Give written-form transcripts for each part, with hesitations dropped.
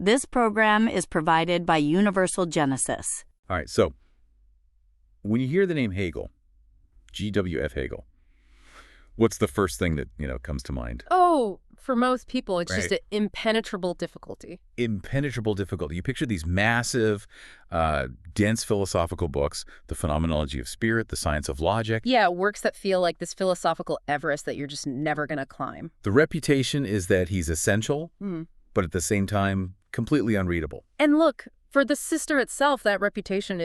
This program is provided by Universal Genesis. All right, so when you hear the name Hegel, G.W.F. Hegel, what's the first thing that, comes to mind? Oh, for most people, it's just Right. an impenetrable difficulty. Impenetrable difficulty. You picture these massive, dense philosophical books, The Phenomenology of Spirit, The Science of Logic. Yeah, works that feel like this philosophical Everest that you're just never going to climb. The reputation is that he's essential, Mm. but at the same time, completely unreadable. And look, for the system itself, that reputation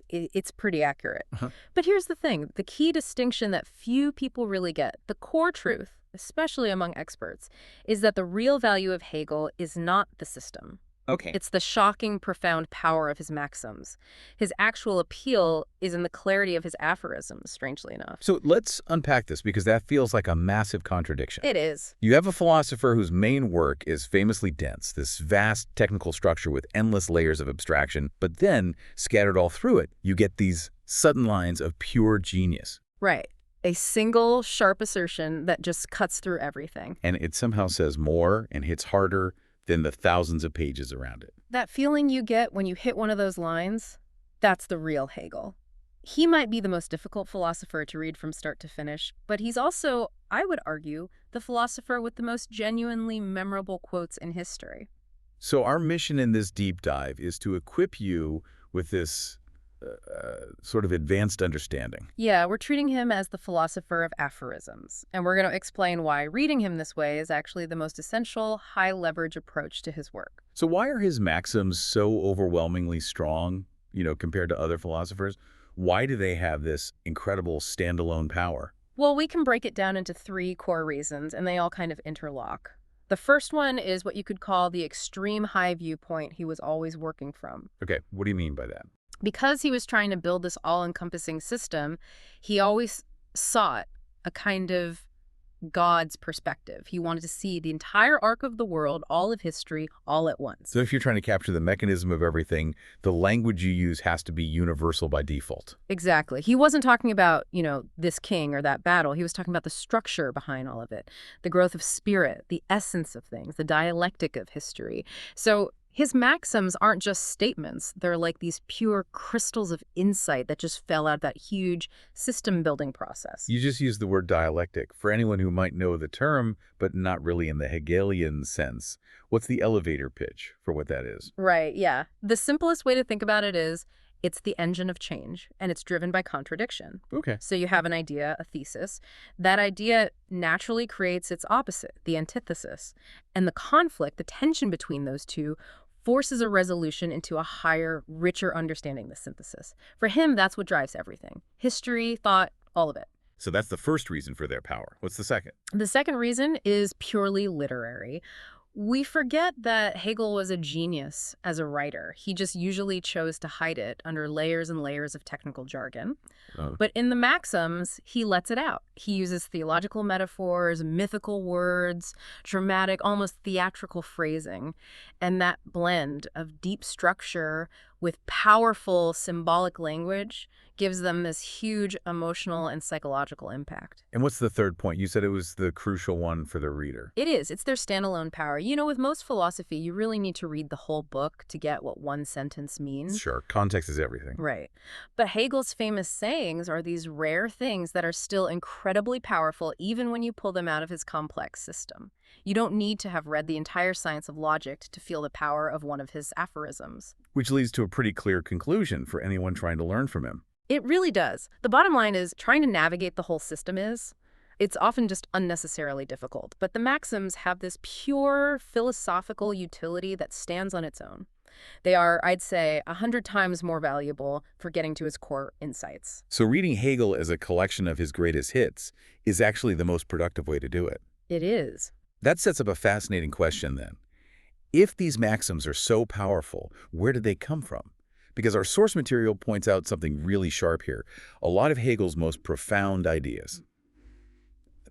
it's pretty accurate. Uh-huh. But here's the thing. The key distinction that few people really get, the core truth, especially among experts, is that the real value of Hegel is not the system. Okay. It's the shocking, profound power of his maxims. His actual appeal is in the clarity of his aphorisms, strangely enough. So let's unpack this, because that feels like a massive contradiction. It is. You have a philosopher whose main work is famously dense, this vast technical structure with endless layers of abstraction, but then, scattered all through it, you get these sudden lines of pure genius. Right. A single, sharp assertion that just cuts through everything. And it somehow says more and hits harder than the thousands of pages around it. That feeling you get when you hit one of those lines, that's the real Hegel. He might be the most difficult philosopher to read from start to finish, but he's also, I would argue, the philosopher with the most genuinely memorable quotes in history. So our mission in this deep dive is to equip you with this sort of advanced understanding. Yeah, we're treating him as the philosopher of aphorisms, and we're going to explain why reading him this way is actually the most essential, high-leverage approach to his work. So why are his maxims so overwhelmingly strong, compared to other philosophers? Why do they have this incredible standalone power? Well, we can break it down into three core reasons, and they all kind of interlock. The first one is what you could call the extreme high viewpoint he was always working from. Okay, what do you mean by that? Because he was trying to build this all-encompassing system, he always sought a kind of God's perspective. He wanted to see the entire arc of the world, all of history, all at once. So if you're trying to capture the mechanism of everything, the language you use has to be universal by default. Exactly. He wasn't talking about, this king or that battle. He was talking about the structure behind all of it, the growth of spirit, the essence of things, the dialectic of history. So his maxims aren't just statements. They're like these pure crystals of insight that just fell out of that huge system-building process. You just used the word dialectic. For anyone who might know the term, but not really in the Hegelian sense, what's the elevator pitch for what that is? Right, yeah. The simplest way to think about it is it's the engine of change, and it's driven by contradiction. Okay. So you have an idea, a thesis. That idea naturally creates its opposite, the antithesis. And the conflict, the tension between those two, forces a resolution into a higher, richer understanding, the synthesis. For him, that's what drives everything. History, thought, all of it. So that's the first reason for their power. What's the second? The second reason is purely literary. We forget that Hegel was a genius as a writer. He just usually chose to hide it under layers and layers of technical jargon. Oh. But in the maxims, he lets it out. He uses theological metaphors, mythical words, dramatic, almost theatrical phrasing. And that blend of deep structure with powerful symbolic language gives them this huge emotional and psychological impact. And what's the third point? You said it was the crucial one for the reader. It is. It's their standalone power. With most philosophy, you really need to read the whole book to get what one sentence means. Sure, context is everything. Right. But Hegel's famous sayings are these rare things that are still incredibly powerful even when you pull them out of his complex system. You don't need to have read the entire science of logic to feel the power of one of his aphorisms. Which leads to a pretty clear conclusion for anyone trying to learn from him. It really does. The bottom line is trying to navigate the whole system it's often just unnecessarily difficult. But the maxims have this pure philosophical utility that stands on its own. They are, I'd say, 100 times more valuable for getting to his core insights. So reading Hegel as a collection of his greatest hits is actually the most productive way to do it. It is. That sets up a fascinating question then. If these maxims are so powerful, where did they come from? Because our source material points out something really sharp here. A lot of Hegel's most profound ideas,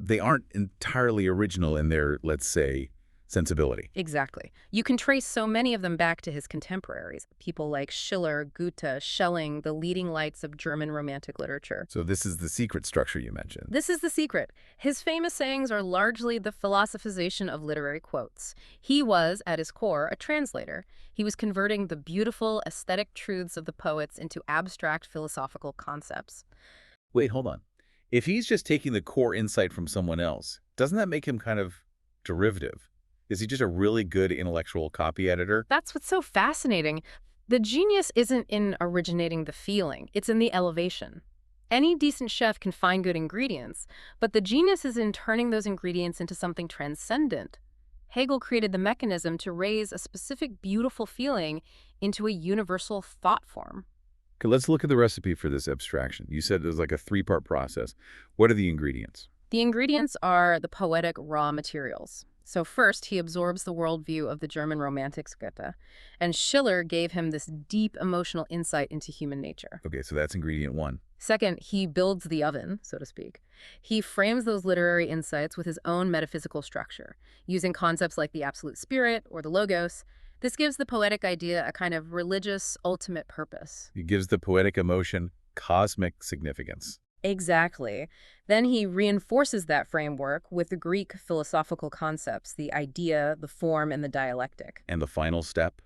they aren't entirely original in their, let's say, sensibility. Exactly. You can trace so many of them back to his contemporaries, people like Schiller, Goethe, Schelling, the leading lights of German Romantic literature. So this is the secret structure you mentioned. This is the secret. His famous sayings are largely the philosophization of literary quotes. He was, at his core, a translator. He was converting the beautiful, aesthetic truths of the poets into abstract philosophical concepts. Wait, hold on. If he's just taking the core insight from someone else, doesn't that make him kind of derivative? Is he just a really good intellectual copy editor? That's what's so fascinating. The genius isn't in originating the feeling, it's in the elevation. Any decent chef can find good ingredients, but the genius is in turning those ingredients into something transcendent. Hegel created the mechanism to raise a specific beautiful feeling into a universal thought form. Okay, let's look at the recipe for this abstraction. You said there's like a three-part process. What are the ingredients? The ingredients are the poetic raw materials. So first, he absorbs the worldview of the German Romantics Goethe, and Schiller gave him this deep emotional insight into human nature. Okay, so that's ingredient one. Second, he builds the oven, so to speak. He frames those literary insights with his own metaphysical structure, using concepts like the absolute spirit or the logos. This gives the poetic idea a kind of religious, ultimate purpose. It gives the poetic emotion cosmic significance. Exactly. Then he reinforces that framework with the Greek philosophical concepts, the idea, the form, and the dialectic. And the final step?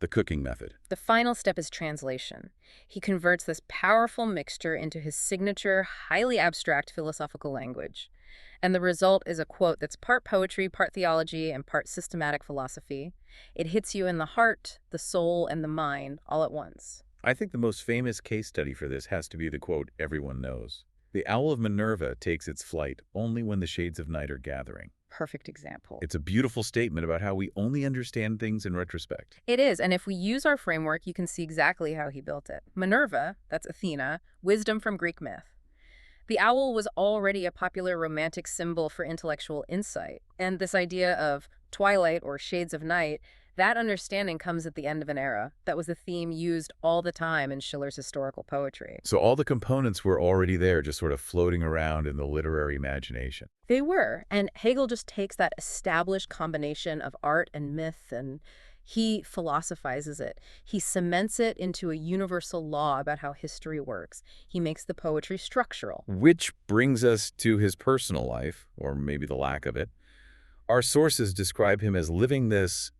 The cooking method. The final step is translation. He converts this powerful mixture into his signature, highly abstract philosophical language. And the result is a quote that's part poetry, part theology, and part systematic philosophy. It hits you in the heart, the soul, and the mind all at once. I think the most famous case study for this has to be the quote everyone knows. The owl of Minerva takes its flight only when the shades of night are gathering. Perfect example. It's a beautiful statement about how we only understand things in retrospect. It is, and if we use our framework, you can see exactly how he built it. Minerva, that's Athena, wisdom from Greek myth. The owl was already a popular romantic symbol for intellectual insight, and this idea of twilight or shades of night, that understanding comes at the end of an era. That was a theme used all the time in Schiller's historical poetry. So all the components were already there, just sort of floating around in the literary imagination. They were, and Hegel just takes that established combination of art and myth and he philosophizes it. He cements it into a universal law about how history works. He makes the poetry structural. Which brings us to his personal life, or maybe the lack of it. Our sources describe him as living this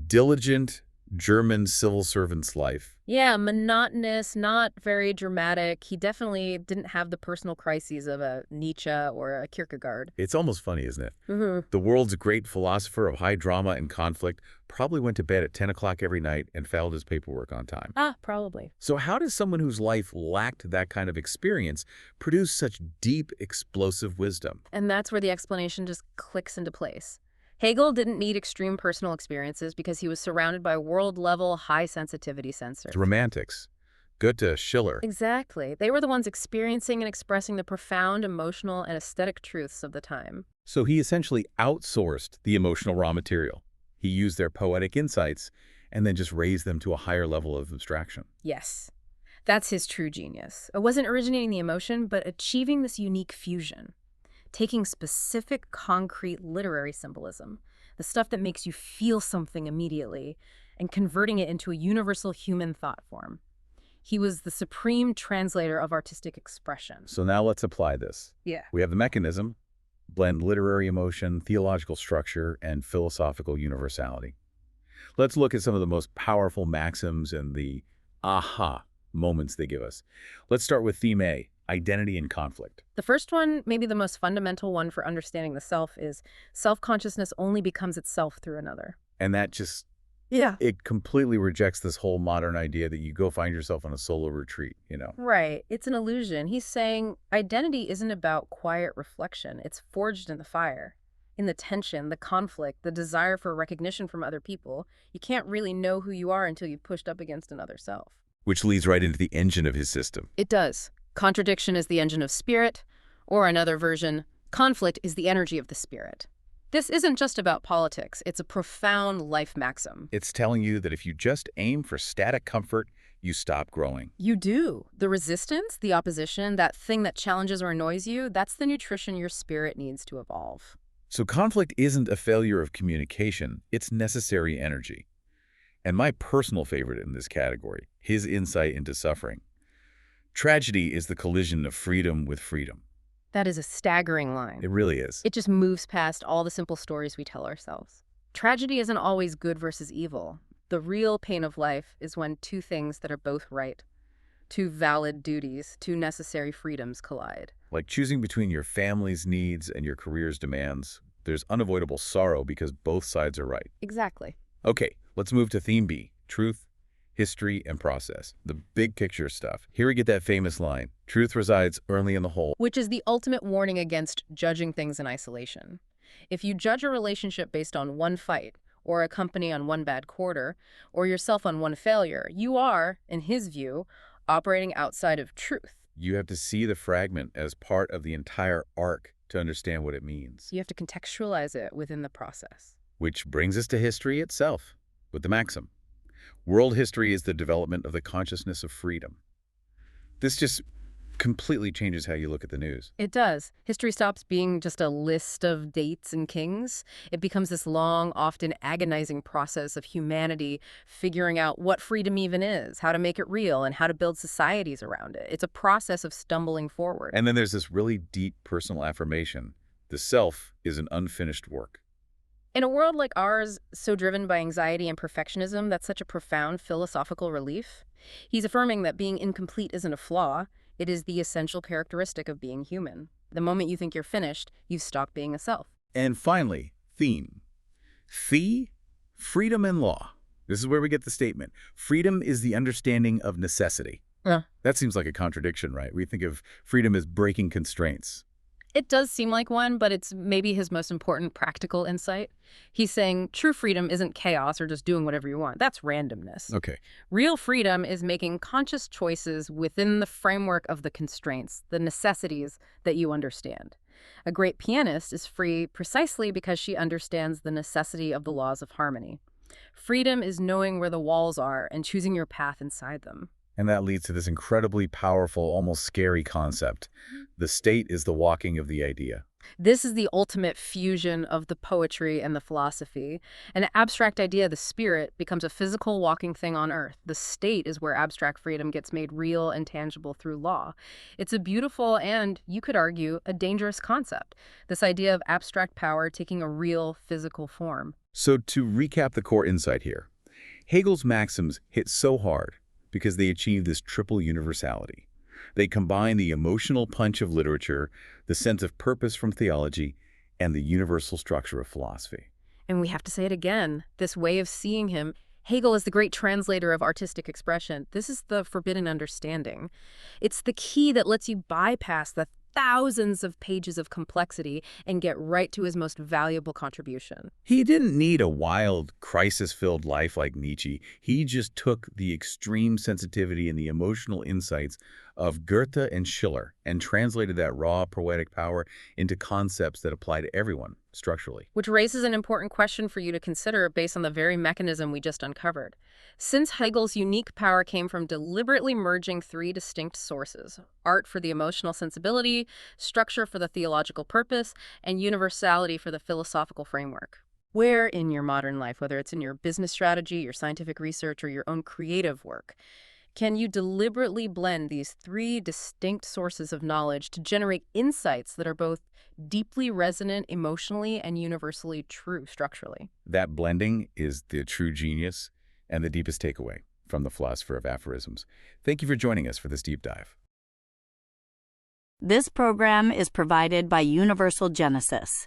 diligent German civil servant's life. Yeah, monotonous, not very dramatic. He definitely didn't have the personal crises of a Nietzsche or a Kierkegaard. It's almost funny, isn't it? Mm-hmm. The world's great philosopher of high drama and conflict probably went to bed at 10 o'clock every night and filed his paperwork on time. Probably. So how does someone whose life lacked that kind of experience produce such deep, explosive wisdom? And that's where the explanation just clicks into place. Hegel didn't need extreme personal experiences because he was surrounded by world-level, high-sensitivity sensors. The Romantics. Goethe, Schiller. Exactly. They were the ones experiencing and expressing the profound emotional and aesthetic truths of the time. So he essentially outsourced the emotional raw material. He used their poetic insights and then just raised them to a higher level of abstraction. Yes. That's his true genius. It wasn't originating the emotion, but achieving this unique fusion. Taking specific, concrete literary symbolism, the stuff that makes you feel something immediately, and converting it into a universal human thought form. He was the supreme translator of artistic expression. So now let's apply this. Yeah. We have the mechanism, blend literary emotion, theological structure, and philosophical universality. Let's look at some of the most powerful maxims and the aha moments they give us. Let's start with theme A, identity and conflict. The first one, maybe the most fundamental one for understanding the self, is self-consciousness only becomes itself through another. And that just, Yeah. it completely rejects this whole modern idea that you go find yourself on a solo retreat, you know. Right. It's an illusion. He's saying identity isn't about quiet reflection. It's forged in the fire, in the tension, the conflict, the desire for recognition from other people. You can't really know who you are until you've pushed up against another self. Which leads right into the engine of his system. It does. Contradiction is the engine of spirit, or another version, conflict is the energy of the spirit. This isn't just about politics. It's a profound life maxim. It's telling you that if you just aim for static comfort, you stop growing. You do. The resistance, the opposition, that thing that challenges or annoys you, that's the nutrition your spirit needs to evolve. So conflict isn't a failure of communication, it's necessary energy. And my personal favorite in this category, his insight into suffering. Tragedy is the collision of freedom with freedom. That is a staggering line. It really is. It just moves past all the simple stories we tell ourselves. Tragedy isn't always good versus evil. The real pain of life is when two things that are both right, two valid duties, two necessary freedoms collide. Like choosing between your family's needs and your career's demands, there's unavoidable sorrow because both sides are right. Exactly. Okay, let's move to theme B, truth, history, and process. The big picture stuff. Here we get that famous line, truth resides only in the whole. Which is the ultimate warning against judging things in isolation. If you judge a relationship based on one fight, or a company on one bad quarter, or yourself on one failure, you are, in his view, operating outside of truth. You have to see the fragment as part of the entire arc to understand what it means. You have to contextualize it within the process. Which brings us to history itself, with the maxim. World history is the development of the consciousness of freedom. This just completely changes how you look at the news. It does. History stops being just a list of dates and kings. It becomes this long, often agonizing process of humanity figuring out what freedom even is, how to make it real, and how to build societies around it. It's a process of stumbling forward. And then there's this really deep personal affirmation. The self is an unfinished work. In a world like ours, so driven by anxiety and perfectionism, that's such a profound philosophical relief. He's affirming that being incomplete isn't a flaw. It is the essential characteristic of being human. The moment you think you're finished, you stop being a self. And finally, theme. Freedom and law. This is where we get the statement. Freedom is the understanding of necessity. That seems like a contradiction, right? We think of freedom as breaking constraints. It does seem like one, but it's maybe his most important practical insight. He's saying true freedom isn't chaos or just doing whatever you want. That's randomness. Okay. Real freedom is making conscious choices within the framework of the constraints, the necessities that you understand. A great pianist is free precisely because she understands the necessity of the laws of harmony. Freedom is knowing where the walls are and choosing your path inside them. And that leads to this incredibly powerful, almost scary concept. The state is the walking of the idea. This is the ultimate fusion of the poetry and the philosophy. An abstract idea, the spirit, becomes a physical walking thing on earth. The state is where abstract freedom gets made real and tangible through law. It's a beautiful and, you could argue, a dangerous concept. This idea of abstract power taking a real physical form. So to recap the core insight here, Hegel's maxims hit so hard because they achieve this triple universality. They combine the emotional punch of literature, the sense of purpose from theology, and the universal structure of philosophy. And we have to say it again, this way of seeing him, Hegel is the great translator of artistic expression. This is the forbidden understanding. It's the key that lets you bypass the thousands of pages of complexity and get right to his most valuable contribution. He didn't need a wild, crisis-filled life like Nietzsche. He just took the extreme sensitivity and the emotional insights of Goethe and Schiller and translated that raw poetic power into concepts that apply to everyone structurally. Which raises an important question for you to consider based on the very mechanism we just uncovered. Since Hegel's unique power came from deliberately merging three distinct sources, art for the emotional sensibility, structure for the theological purpose, and universality for the philosophical framework, where in your modern life, whether it's in your business strategy, your scientific research, or your own creative work, can you deliberately blend these three distinct sources of knowledge to generate insights that are both deeply resonant emotionally and universally true structurally? That blending is the true genius and the deepest takeaway from the philosopher of aphorisms. Thank you for joining us for this deep dive. This program is provided by Universal Genesis.